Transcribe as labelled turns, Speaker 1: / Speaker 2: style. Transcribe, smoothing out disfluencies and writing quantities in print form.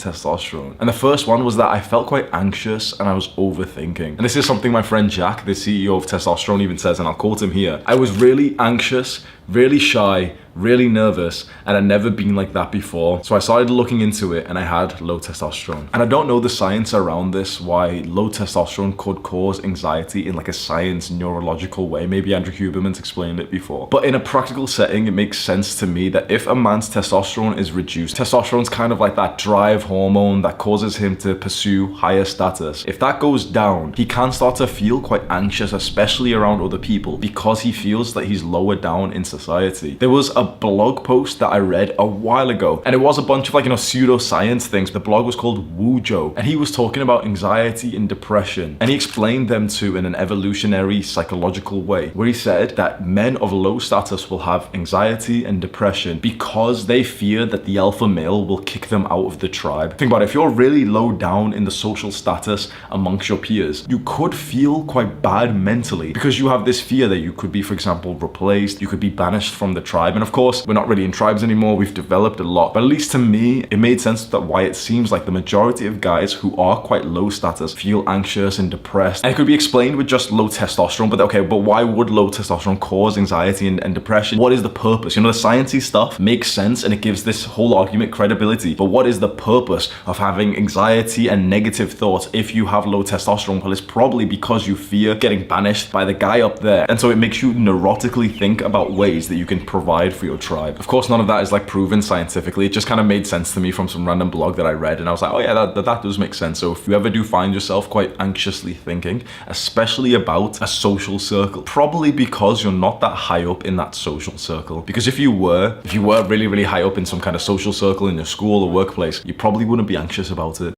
Speaker 1: testosterone. And the first one was that I felt quite anxious and I was overthinking. And this is something my friend Jack, the CEO of Testosterone, even says, and I'll quote him here. I was really anxious, really shy, really nervous, and I'd never been like that before. So I started looking into it and I had low testosterone. And I don't know the science around this, why low testosterone could cause anxiety in like a science neurological way. Maybe Andrew Huberman's explained it before. But in a practical setting, it makes sense to me that if a man's testosterone is reduced, testosterone's kind of like that drive hormone that causes him to pursue higher status. If that goes down, he can start to feel quite anxious, especially around other people, because he feels that he's lower down in society. There was a blog post that I read a while ago, and it was a bunch of like, pseudoscience things. The blog was called Wujo, and he was talking about anxiety and depression, and he explained them in an evolutionary psychological way, where he said that men of low status will have anxiety and depression because they fear that the alpha male will kick them out of the tribe. Think about it, if you're really low down in the social status amongst your peers, you could feel quite bad mentally because you have this fear that you could be, for example, replaced, you could be banished from the tribe. And of course, we're not really in tribes anymore, we've developed a lot, but at least to me, it made sense that why it seems like the majority of guys who are quite low status feel anxious and depressed. And it could be explained with just low testosterone, but okay, but why would low testosterone cause anxiety and depression? What is the purpose? The sciencey stuff makes sense and it gives this whole argument credibility, but what is the purpose of having anxiety and negative thoughts if you have low testosterone? Well, it's probably because you fear getting banished by the guy up there, and so it makes you neurotically think about ways that you can provide for your tribe. Of course, none of that is like proven scientifically. It just kind of made sense to me from some random blog that I read, and I was like, oh yeah, that does make sense. So if you ever do find yourself quite anxiously thinking, especially about a social circle, probably because you're not that high up in that social circle. Because if you were really, really high up in some kind of social circle in your school or workplace, you probably wouldn't be anxious about it.